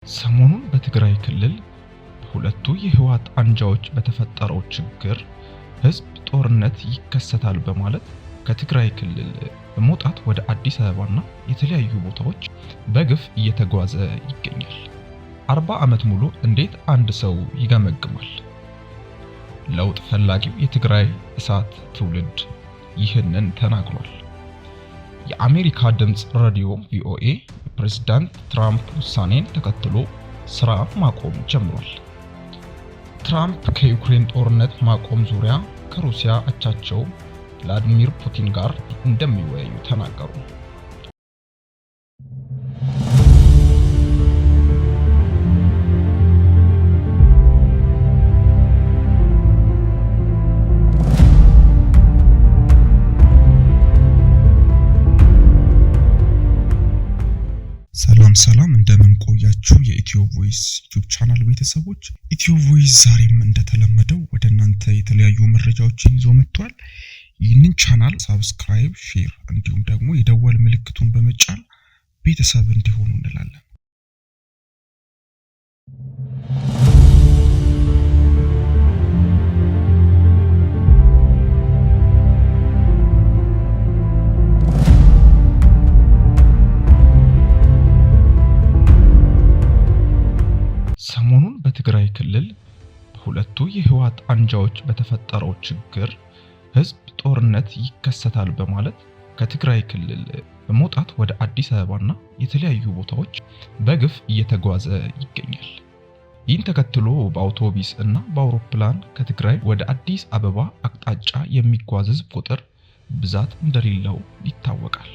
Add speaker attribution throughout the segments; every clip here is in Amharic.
Speaker 1: ሰሞኑን በትግራይ ክልል በሁለቱ የህወሓት አንጃዎች በተፈጠረው ችግር ህዝብ ጦርነት ይከሰታል በማለት ከትግራይ ክልል በመውጣት ወደ አዲስ አበባና የተለያዩ ቦታዎች በግፍ እየተጓዘ ይገኛል። 40 ዓመት ሙሉ እንዴት አንድ ሰው ይገመግማል? ለውጥ ፈላጊው የትግራይ እሳት ትውልድ ይህንን ተናግሯል። የአሜሪካ ድምጽ ራዲዮ ቪኦኤ ፕሬዝዳንት ትራምፕ ውሳኔን ተከትሎ ስራ ማቆም ጀምሯል። ትራምፕ ከዩክሬን ጦርነት ማቆም ዙሪያ ከሩሲያ አቻቸው ቭላዲሚር ፑቲን ጋር እንደሚወያዩ ተናገሩ። ሰላም እንደምን ቆያችሁ የኢትዮ ቮይስ ዩቲዩብ ቻናል ቤተሰቦች። ኢትዮ ቮይስ ዛሬም እንደተለመደው ወደ እናንተ የተለያዩ መረጃዎችን ይዞ መጥቷል። ይህንን ቻናል ሰብስክራይብ፣ ሼር እንዲሁም ደግሞ የደወል ምልክቱን በመጫን ቤተሰብ እንዲሆኑ እንላለን። ሰሞኑን በትግራይ ክልል በሁለቱ የህወሓት አንጃዎች በተፈጠረው ችግር ህዝብ ጦርነት ይከሰታል በማለት ከትግራይ ክልል በመውጣት ወደ አዲስ አበባና የተለያዩ ቦታዎች በግፍ እየተጓዘ ይገኛል። ይህን ተከትሎ በአውቶቡስ እና በአውሮፕላን ከትግራይ ወደ አዲስ አበባ አቅጣጫ የሚጓዝ ህዝብ ቁጥር ብዛት እንደሌለው ይታወቃል።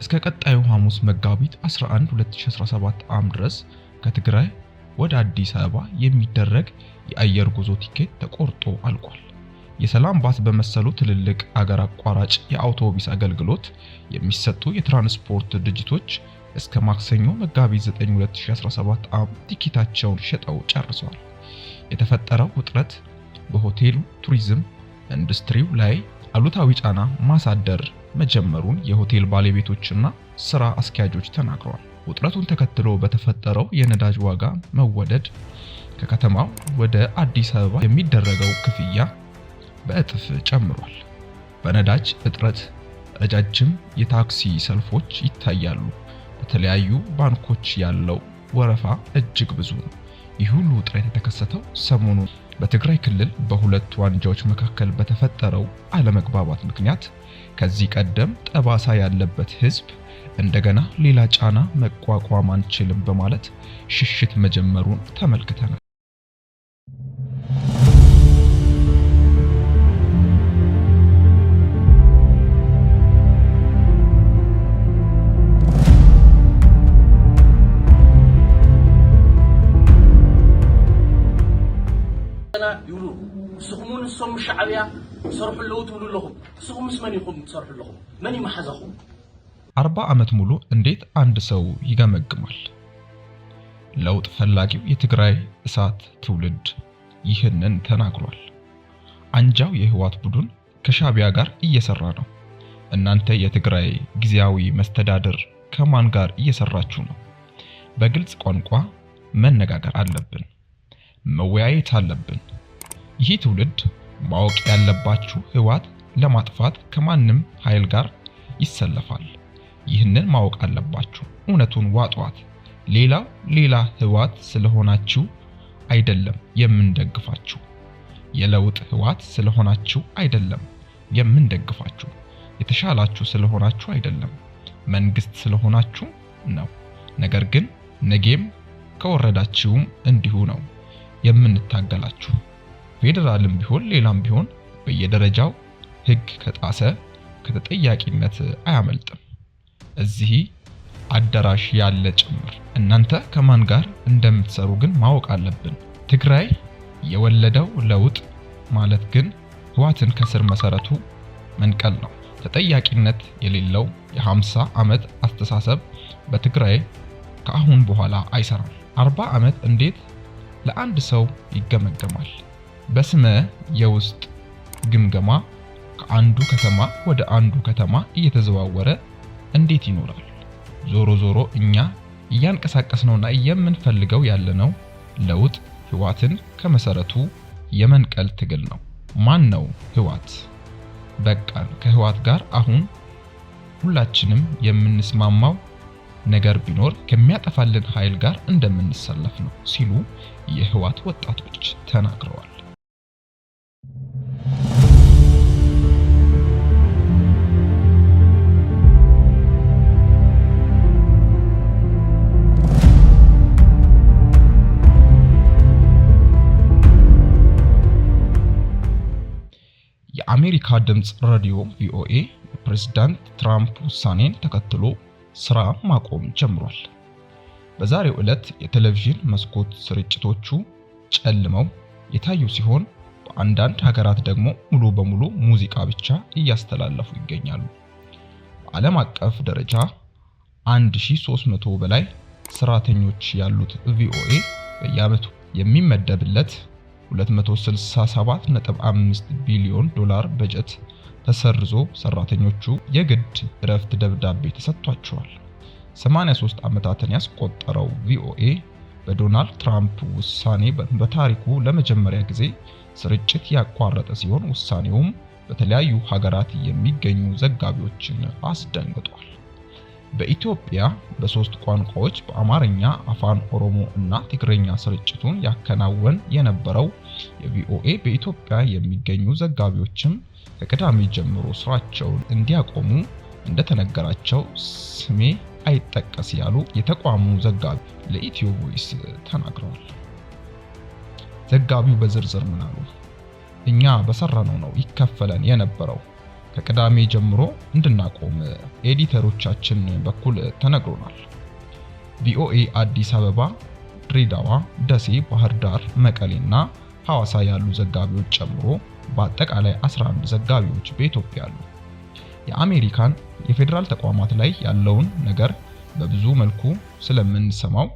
Speaker 1: እስከ ቀጣዩ ሐሙስ መጋቢት 11 2017 ዓ.ም ድረስ ከትግራይ ወደ አዲስ አበባ የሚደረግ የአየር ጉዞ ቲኬት ተቆርጦ አልቋል። የሰላም ባስ በመሰሉ ትልልቅ አገር አቋራጭ የአውቶቡስ አገልግሎት የሚሰጡ የትራንስፖርት ድርጅቶች እስከ ማክሰኞ መጋቢት 9 2017 ዓ.ም ቲኬታቸውን ሸጠው ጨርሰዋል። የተፈጠረው ውጥረት በሆቴሉ ቱሪዝም ኢንዱስትሪው ላይ አሉታዊ ጫና ማሳደር መጀመሩን የሆቴል ባለቤቶችና ስራ አስኪያጆች ተናግረዋል። ውጥረቱን ተከትሎ በተፈጠረው የነዳጅ ዋጋ መወደድ ከከተማው ወደ አዲስ አበባ የሚደረገው ክፍያ በእጥፍ ጨምሯል። በነዳጅ እጥረት ረጃጅም የታክሲ ሰልፎች ይታያሉ። በተለያዩ ባንኮች ያለው ወረፋ እጅግ ብዙ ነው። ይህ ሁሉ ውጥረት የተከሰተው ሰሞኑን በትግራይ ክልል በሁለቱ አንጃዎች መካከል በተፈጠረው አለመግባባት ምክንያት ከዚህ ቀደም ጠባሳ ያለበት ህዝብ እንደገና ሌላ ጫና መቋቋም አንችልም በማለት ሽሽት መጀመሩን ተመልክተናል።
Speaker 2: سخمون الصم الشعبية صرح اللوت ولو لهم سخم اسمن يخم صرح لهم من يمحزخم
Speaker 1: 40 ዓመት ሙሉ እንዴት አንድ ሰው ይገመግማል? ለውጥ ፈላጊው የትግራይ እሳት ትውልድ ይህንን ተናግሯል። አንጃው የህወሓት ቡድን ከሻቢያ ጋር እየሰራ ነው። እናንተ የትግራይ ጊዜያዊ መስተዳድር ከማን ጋር እየሰራችሁ ነው? በግልጽ ቋንቋ መነጋገር አለብን፣ መወያየት አለብን። ይህ ትውልድ ማወቅ ያለባችሁ ህወሓት ለማጥፋት ከማንም ኃይል ጋር ይሰለፋል። ይህንን ማወቅ አለባችሁ። እውነቱን ዋጧት። ሌላ ህወሓት ስለሆናችሁ አይደለም የምንደግፋችሁ። የለውጥ ህወሓት ስለሆናችሁ አይደለም የምንደግፋችሁ። የተሻላችሁ ስለሆናችሁ አይደለም፣ መንግስት ስለሆናችሁ ነው። ነገር ግን ነገም ከወረዳችሁም እንዲሁ ነው የምንታገላችሁ። ፌደራልም ቢሆን ሌላም ቢሆን በየደረጃው ህግ ከጣሰ ከተጠያቂነት አያመልጥም። እዚህ አዳራሽ ያለ ጭምር። እናንተ ከማን ጋር እንደምትሰሩ ግን ማወቅ አለብን። ትግራይ የወለደው ለውጥ ማለት ግን ህወሓትን ከስር መሰረቱ መንቀል ነው። ተጠያቂነት የሌለው የ50 ዓመት አስተሳሰብ በትግራይ ከአሁን በኋላ አይሰራም። 40 ዓመት እንዴት ለአንድ ሰው ይገመገማል? በስመ የውስጥ ግምገማ ከአንዱ ከተማ ወደ አንዱ ከተማ እየተዘዋወረ እንዴት ይኖራል? ዞሮ እኛ እያንቀሳቀስነውና የምንፈልገው ያለነው ለውጥ ህወሓትን ከመሰረቱ የመንቀል ትግል ነው። ማን ነው ህወሓት? በቃ ከህወሓት ጋር አሁን ሁላችንም የምንስማማው ነገር ቢኖር ከሚያጠፋልን ኃይል ጋር እንደምንሰለፍ ነው ሲሉ የህወሓት ወጣቶች ተናግረዋል። የአሜሪካ ድምጽ ራዲዮ ቪኦኤ ፕሬዝዳንት ትራምፕ ውሳኔን ተከትሎ ስራ ማቆም ጀምሯል። በዛሬው ዕለት የቴሌቪዥን መስኮት ስርጭቶቹ ጨልመው የታዩ ሲሆን በአንዳንድ ሀገራት ደግሞ ሙሉ በሙሉ ሙዚቃ ብቻ እያስተላለፉ ይገኛሉ። በዓለም አቀፍ ደረጃ 1300 በላይ ሰራተኞች ያሉት ቪኦኤ በየዓመቱ የሚመደብለት 267.5 ቢሊዮን ዶላር በጀት ተሰርዞ ሰራተኞቹ የግድ እረፍት ደብዳቤ ተሰጥቷቸዋል። 83 ዓመታትን ያስቆጠረው ቪኦኤ በዶናልድ ትራምፕ ውሳኔ በታሪኩ ለመጀመሪያ ጊዜ ስርጭት ያቋረጠ ሲሆን ውሳኔውም በተለያዩ ሀገራት የሚገኙ ዘጋቢዎችን አስደንግጧል። በኢትዮጵያ በ3 ቋንቋዎች በአማርኛ፣ አፋን ኦሮሞ እና ትግርኛ ስርጭቱን ያከናወን የነበረው የቪኦኤ በኢትዮጵያ የሚገኙ ዘጋቢዎችም ከቅዳሜ ጀምሮ ስራቸውን እንዲያቆሙ እንደተነገራቸው ስሜ አይጠቀስ ያሉ የተቋሙ ዘጋቢ ለኢትዮ ቮይስ ተናግረዋል። ዘጋቢው በዝርዝር ምን አሉ? እኛ በሰራነው ነው ይከፈለን የነበረው ከቅዳሜ ጀምሮ እንድናቆም ኤዲተሮቻችን በኩል ተነግሮናል። ቪኦኤ አዲስ አበባ፣ ድሬዳዋ፣ ደሴ፣ ባህር ዳር፣ መቀሌና ሐዋሳ ያሉ ዘጋቢዎች ጨምሮ በአጠቃላይ 11 ዘጋቢዎች በኢትዮጵያ አሉ። የአሜሪካን የፌዴራል ተቋማት ላይ ያለውን ነገር በብዙ መልኩ ስለምንሰማው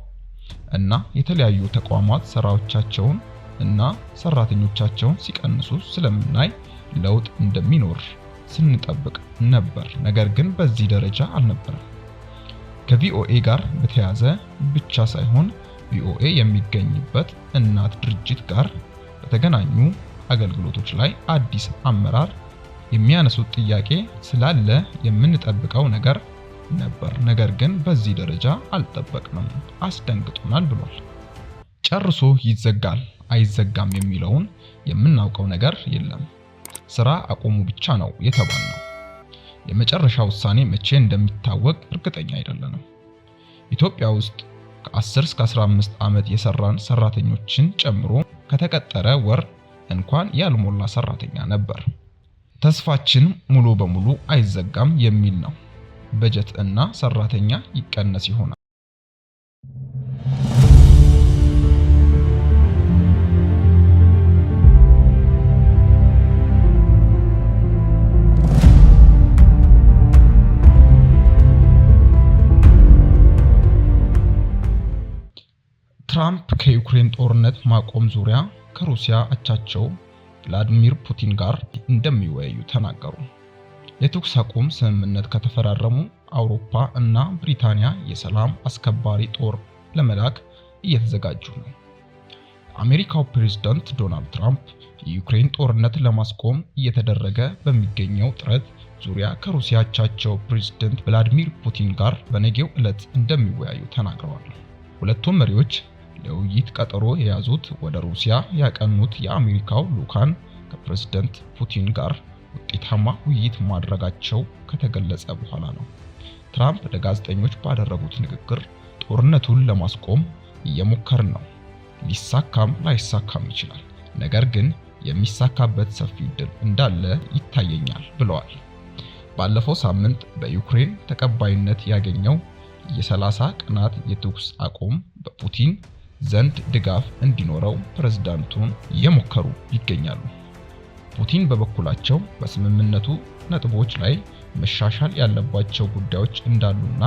Speaker 1: እና የተለያዩ ተቋማት ስራዎቻቸውን እና ሰራተኞቻቸውን ሲቀንሱ ስለምናይ ለውጥ እንደሚኖር ስንጠብቅ ነበር። ነገር ግን በዚህ ደረጃ አልነበረም። ከቪኦኤ ጋር በተያያዘ ብቻ ሳይሆን ቪኦኤ የሚገኝበት እናት ድርጅት ጋር በተገናኙ አገልግሎቶች ላይ አዲስ አመራር የሚያነሱት ጥያቄ ስላለ የምንጠብቀው ነገር ነበር። ነገር ግን በዚህ ደረጃ አልጠበቅንም፣ አስደንግጦናል ብሏል። ጨርሶ ይዘጋል አይዘጋም የሚለውን የምናውቀው ነገር የለም። ስራ አቆሙ ብቻ ነው የተባለው። የመጨረሻ ውሳኔ መቼ እንደሚታወቅ እርግጠኛ አይደለንም። ኢትዮጵያ ውስጥ ከ10 እስከ 15 ዓመት የሰራን ሰራተኞችን ጨምሮ ከተቀጠረ ወር እንኳን ያልሞላ ሰራተኛ ነበር። ተስፋችን ሙሉ በሙሉ አይዘጋም የሚል ነው። በጀት እና ሰራተኛ ይቀነስ ይሆናል። ትራምፕ ከዩክሬን ጦርነት ማቆም ዙሪያ ከሩሲያ አቻቸው ቭላዲሚር ፑቲን ጋር እንደሚወያዩ ተናገሩ። የተኩስ አቁም ስምምነት ከተፈራረሙ አውሮፓ እና ብሪታንያ የሰላም አስከባሪ ጦር ለመላክ እየተዘጋጁ ነው። የአሜሪካው ፕሬዝዳንት ዶናልድ ትራምፕ የዩክሬን ጦርነት ለማስቆም እየተደረገ በሚገኘው ጥረት ዙሪያ ከሩሲያ አቻቸው ፕሬዝዳንት ቭላዲሚር ፑቲን ጋር በነገው ዕለት እንደሚወያዩ ተናግረዋል። ሁለቱም መሪዎች ለውይይት ቀጠሮ የያዙት ወደ ሩሲያ ያቀኑት የአሜሪካው ልዑካን ከፕሬዝዳንት ፑቲን ጋር ውጤታማ ውይይት ማድረጋቸው ከተገለጸ በኋላ ነው። ትራምፕ ለጋዜጠኞች ባደረጉት ንግግር ጦርነቱን ለማስቆም እየሞከርን ነው፣ ሊሳካም ላይሳካም ይችላል፣ ነገር ግን የሚሳካበት ሰፊ ዕድል እንዳለ ይታየኛል ብለዋል። ባለፈው ሳምንት በዩክሬን ተቀባይነት ያገኘው የ30 ቀናት የተኩስ አቁም በፑቲን ዘንድ ድጋፍ እንዲኖረው ፕሬዝዳንቱን እየሞከሩ ይገኛሉ። ፑቲን በበኩላቸው በስምምነቱ ነጥቦች ላይ መሻሻል ያለባቸው ጉዳዮች እንዳሉና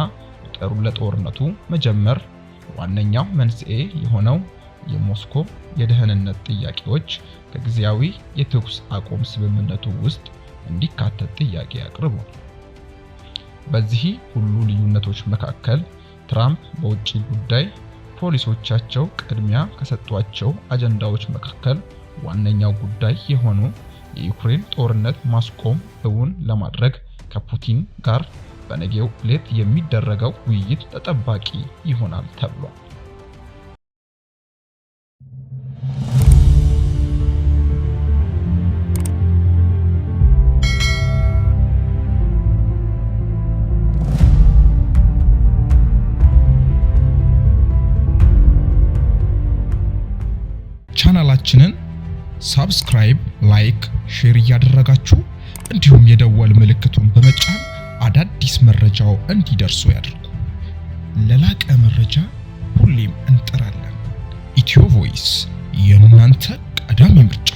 Speaker 1: ለጦርነቱ መጀመር ዋነኛው መንስኤ የሆነው የሞስኮ የደህንነት ጥያቄዎች ከጊዜያዊ የተኩስ አቁም ስምምነቱ ውስጥ እንዲካተት ጥያቄ አቅርበዋል። በዚህ ሁሉ ልዩነቶች መካከል ትራምፕ በውጭ ጉዳይ ፖሊሲዎቻቸው ቅድሚያ ከሰጧቸው አጀንዳዎች መካከል ዋነኛው ጉዳይ የሆነው የዩክሬን ጦርነት ማስቆም እውን ለማድረግ ከፑቲን ጋር በነገው ዕለት የሚደረገው ውይይት ተጠባቂ ይሆናል ተብሏል። ቻናላችንን ሰብስክራይብ፣ ላይክ፣ ሼር እያደረጋችሁ እንዲሁም የደወል ምልክቱን በመጫን አዳዲስ መረጃው እንዲደርሱ ያድርጉ። ለላቀ መረጃ ሁሌም እንጥራለን። ኢትዮ ቮይስ የእናንተ ቀዳሚ ምርጫ።